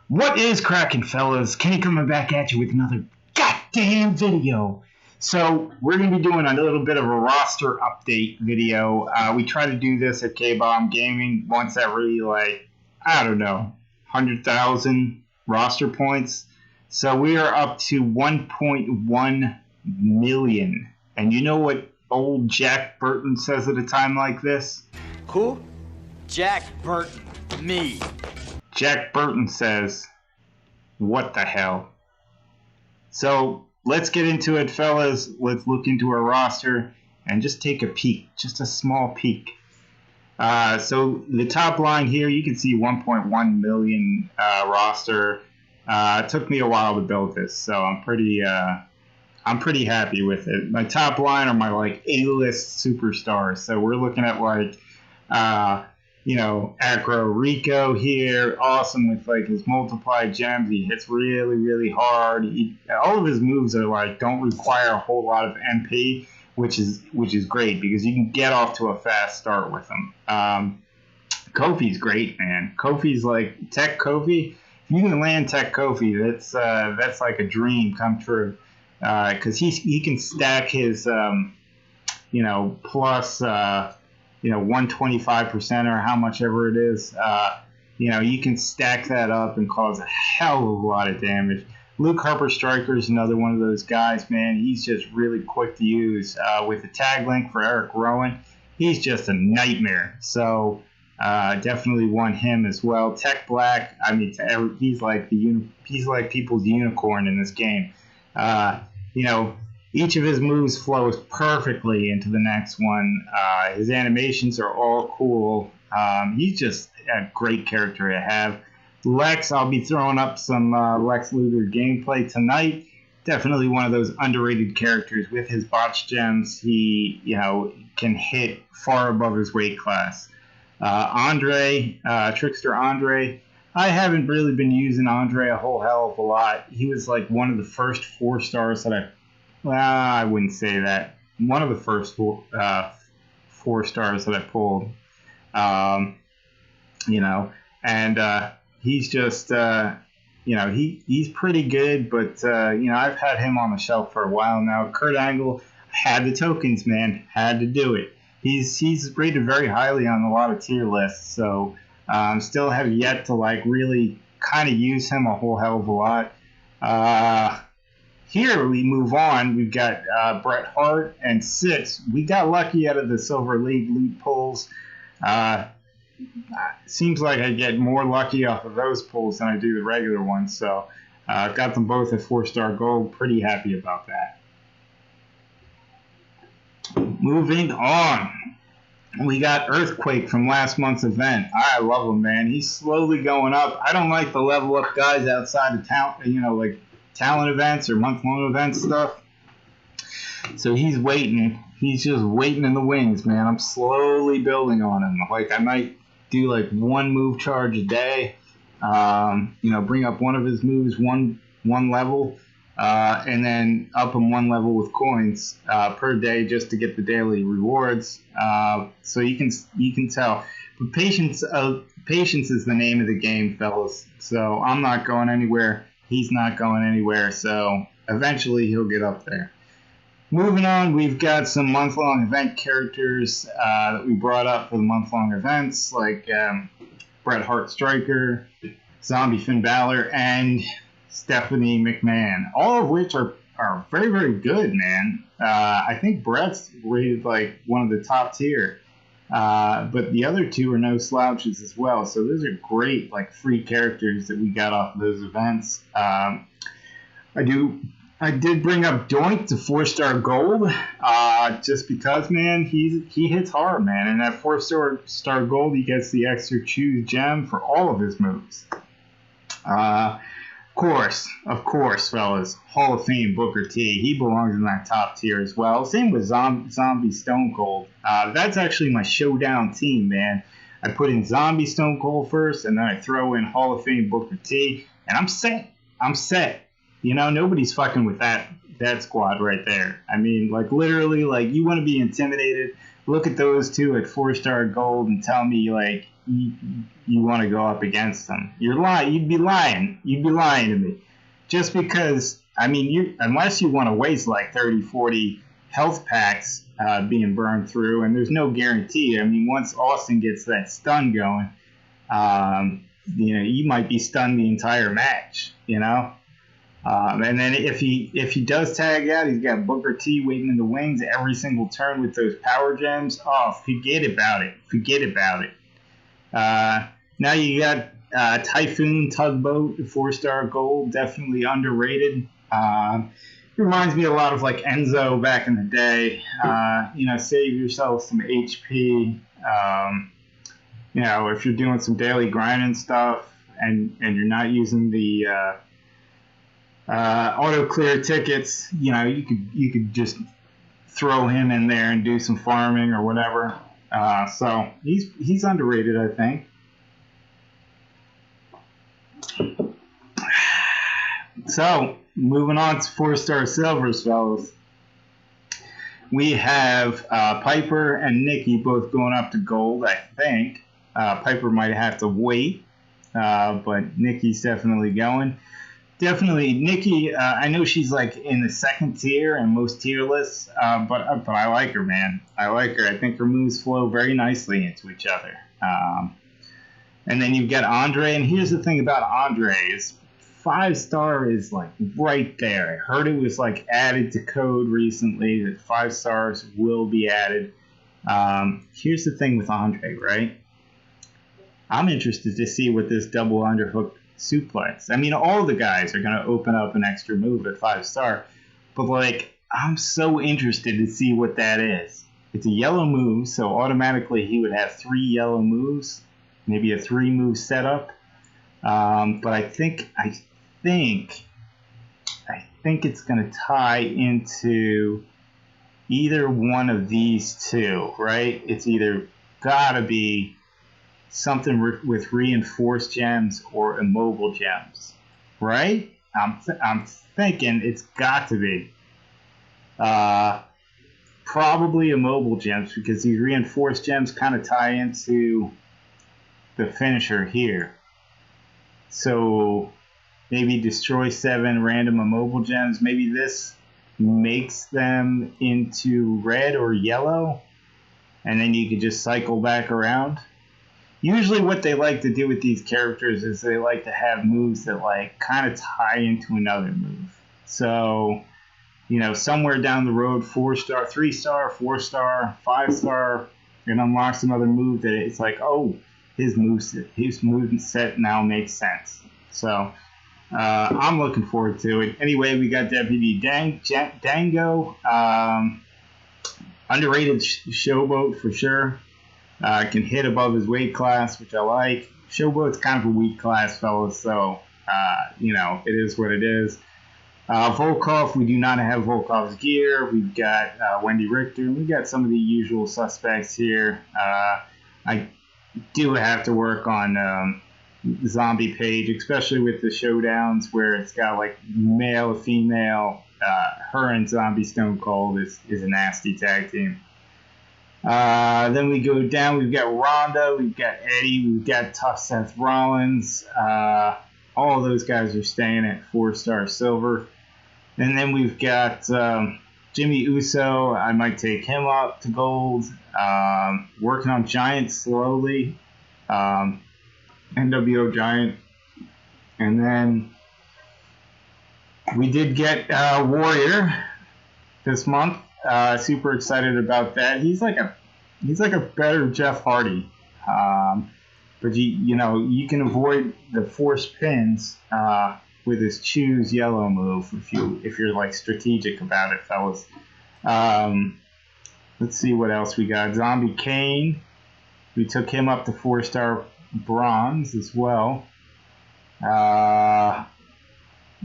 What is cracking, fellas? Kenny coming back at you with another goddamn video. So we're gonna be doing a little bit of a roster update video. We try to do this at K-Bomb Gaming once every I don't know 100,000 roster points. So we are up to 1.1 million. And you know what old Jack Burton says at a time like this? Who? Jack Burton. Me. Jack Burton says, what the hell? So let's get into it, fellas. Let's look into our roster and just take a peek, just a small peek. So the top line here, you can see 1.1 million roster. It took me a while to build this, so I'm pretty happy with it. My top line are my A-list superstars. So we're looking at Acro Rico here, awesome with his multiplied gems. He hits really, really hard. All of his moves are don't require a whole lot of MP, which is great because you can get off to a fast start with him. Kofi's great, man. Kofi's Tech Kofi. If you can land Tech Kofi, that's like a dream come true. Because he can stack his plus 125% or how much ever it is. You can stack that up and cause a hell of a lot of damage. Luke Harper Striker is another one of those guys, man. He's just really quick to use. With the tag link for Eric Rowan, he's just a nightmare. So definitely want him as well. Tech Black, he's like people's unicorn in this game. Each of his moves flows perfectly into the next one. His animations are all cool. He's just a great character to have. Lex, I'll be throwing up some Lex Luger gameplay tonight. Definitely one of those underrated characters. With his botch gems, he can hit far above his weight class. Andre, Trickster Andre. I haven't really been using Andre a whole hell of a lot. He was one of the first 4 stars that I wouldn't say that. One of the first 4 stars that I pulled. He's just, he's pretty good, but, I've had him on the shelf for a while now. Kurt Angle, had the tokens, man. Had to do it. He's rated very highly on a lot of tier lists, so still have yet to really kind of use him a whole hell of a lot. Here we move on. We've got Bret Hart and Six. We got lucky out of the Silver League loot pulls. Seems like I get more lucky off of those pulls than I do the regular ones. So got them both at 4-star gold. Pretty happy about that. Moving on. We got Earthquake from last month's event. I love him, man. He's slowly going up. I don't like the level up guys outside of town, talent events or month-long event stuff. So he's waiting. He's just waiting in the wings, man. I'm slowly building on him. I might do 1 move charge a day. Bring up one of his moves one level, and then up him 1 level with coins per day just to get the daily rewards. So you can tell. But patience is the name of the game, fellas. So I'm not going anywhere. He's not going anywhere, so eventually he'll get up there. Moving on, we've got some month-long event characters that we brought up for the month-long events, like Bret Hart Striker, Zombie Finn Balor, and Stephanie McMahon, all of which are very, very good, man. I think Bret's rated one of the top tier. But the other 2 are no slouches as well. So those are great, free characters that we got off of those events. I did bring up Doink to 4-star gold, just because, man, he hits hard, man. And at 4-star gold, he gets the extra choose gem for all of his moves. Of course, fellas, Hall of Fame Booker T. He belongs in that top tier as well. Same with Zombie Stone Cold. That's actually my showdown team, man. I put in Zombie Stone Cold first, and then I throw in Hall of Fame Booker T, and I'm set. Nobody's fucking with that squad right there. Literally, you want to be intimidated. Look at those 2 at 4-star gold and tell me, you want to go up against him. You're lying. You'd be lying. You'd be lying to me. Just because, I mean, unless you want to waste like 30, 40 health packs being burned through, and there's no guarantee. I mean, once Austin gets that stun going, you might be stunned the entire match, and then if he does tag out, he's got Booker T waiting in the wings every single turn with those power gems. Oh, forget about it. Forget about it. Now you got Typhoon Tugboat, 4-star gold, definitely underrated. Reminds me a lot of like Enzo back in the day. Save yourself some HP. If you're doing some daily grinding stuff and you're not using the auto clear tickets, you could just throw him in there and do some farming or whatever. So he's underrated, I think. So moving on to 4-star silvers, fellas. We have Piper and Nikki both going up to gold, I think. Piper might have to wait, but Nikki's definitely going. Definitely, Nikki, I know she's like in the second tier and most tier lists, but I like her, man. I like her. I think her moves flow very nicely into each other. And then you've got Andre, and here's the thing about Andre is 5-star is like right there. I heard it was like added to code recently that 5 stars will be added. Here's the thing with Andre, right? I'm interested to see what this double underhook suplex. I mean, all the guys are going to open up an extra move at 5-star, but like, I'm so interested to see what that is. It's a yellow move, so automatically he would have 3 yellow moves, maybe a 3-move setup. But I think it's going to tie into either one of these two, right? It's either gotta be something with reinforced gems or immobile gems, right? I'm thinking it's got to be probably immobile gems, because these reinforced gems kind of tie into the finisher here. So maybe destroy 7 random immobile gems. Maybe this makes them into red or yellow, and then you could just cycle back around. Usually what they like to do with these characters is they like to have moves that like kind of tie into another move. So, somewhere down the road, 4-star, 3-star, 4-star, 5-star, and unlock some other move that it's like, oh, his move set now makes sense. So I'm looking forward to it. Anyway, we got Deputy Dango, underrated showboat for sure. Can hit above his weight class, which I like. Showboat's kind of a weak class, fellas, so it is what it is. Volkov, we do not have Volkov's gear. We've got Wendy Richter. We've got some of the usual suspects here. I do have to work on Zombie Page, especially with the showdowns where it's got like male, female. Her and Zombie Stone Cold is a nasty tag team. Then we go down, we've got Ronda, we've got Eddie, we've got Tough Seth Rollins. All of those guys are staying at 4-star silver. And then we've got Jimmy Uso. I might take him up to gold. Working on Giant slowly. NWO Giant. And then we did get Warrior this month. Super excited about that. He's like a better Jeff Hardy. But you can avoid the forced pins with his choose yellow move if you're like strategic about it, fellas. Let's see what else we got. Zombie Kane. We took him up to 4-star bronze as well.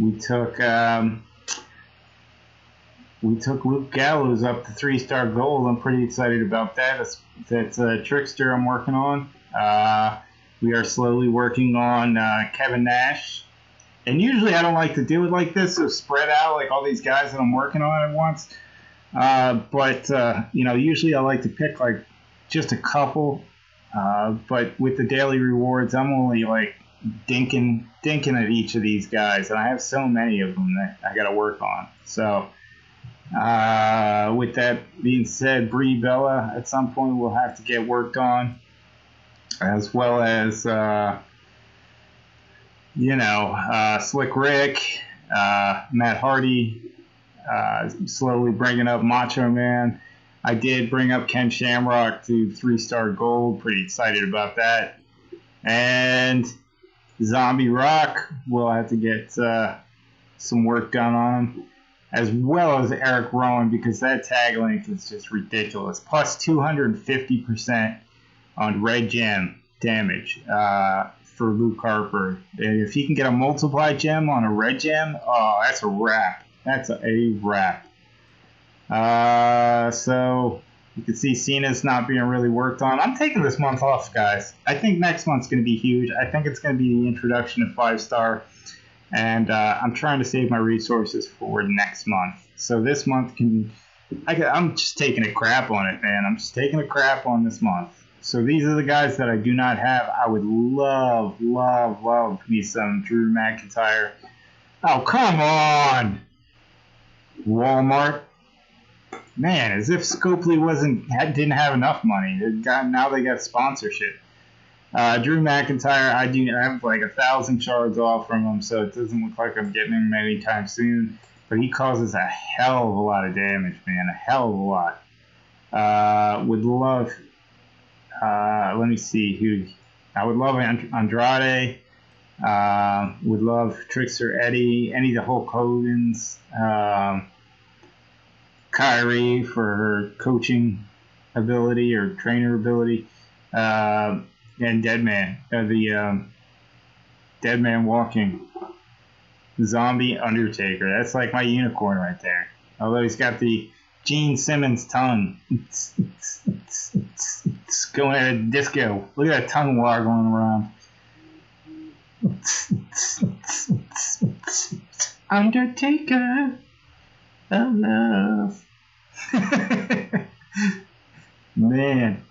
We took Luke Gallows up to 3-star gold. I'm pretty excited about that. That's Trickster I'm working on. We are slowly working on Kevin Nash. And usually I don't like to do it like this, so spread out like all these guys that I'm working on at once. But usually I like to pick like just a couple But with the daily rewards, I'm only like dinking at each of these guys, and I have so many of them that I got to work on. So, with that being said, Brie Bella at some point will have to get worked on, as well as Slick Rick, Matt Hardy, slowly bringing up Macho Man. I did bring up Ken Shamrock to 3-star gold. Pretty excited about that. And Zombie Rock will have to get some work done on him, as well as Eric Rowan, because that tag length is just ridiculous. Plus 250% on Red Gem damage for Luke Harper. And if he can get a multiply gem on a Red Gem, oh, that's a wrap. That's a wrap. So you can see Cena's not being really worked on. I'm taking this month off, guys. I think next month's going to be huge. I think it's going to be the introduction of 5-star, and I'm trying to save my resources for next month. So this month I'm just taking a crap on it, man. I'm just taking a crap on this month. So these are the guys that I do not have. I would love me some Drew McIntyre. Oh, come on, Walmart. Man, as if Scopely didn't have enough money. Now they got sponsorship. Drew McIntyre, I have like 1,000 shards off from him, so it doesn't look like I'm getting him anytime soon. But he causes a hell of a lot of damage, man. A hell of a lot. Would love. Let me see who. I would love Andrade. Would love Trickster Eddie. Any of the Hulk Hogan's. Kyrie for her coaching ability or trainer ability, and Deadman, the Deadman walking zombie Undertaker. That's like my unicorn right there. Although he's got the Gene Simmons tongue going at a disco. Look at that tongue wire going around. Undertaker. Oh, love. Man,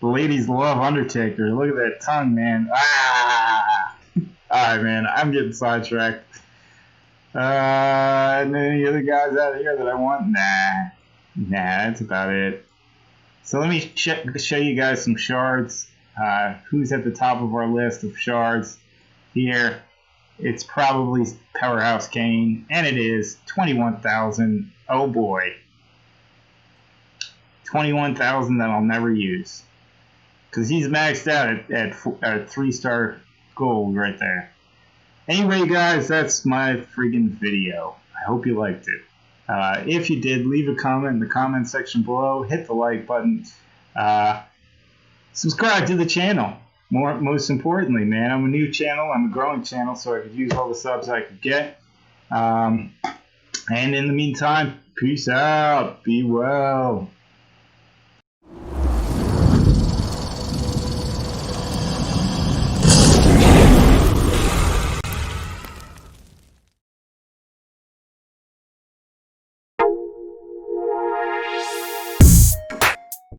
the ladies love Undertaker. Look at that tongue, man. Ah! Alright, man, I'm getting sidetracked. And any other guys out here that I want? Nah, that's about it. So let me show you guys some shards. Who's at the top of our list of shards here? It's probably Powerhouse Kane, and it is 21,000. Oh boy. 21,000 that I'll never use. Because he's maxed out at 3-star gold right there. Anyway, guys, that's my freaking video. I hope you liked it. If you did, leave a comment in the comment section below. Hit the like button. Subscribe to the channel. Most importantly, man, I'm a new channel. I'm a growing channel, so I could use all the subs I could get. And in the meantime, peace out. Be well.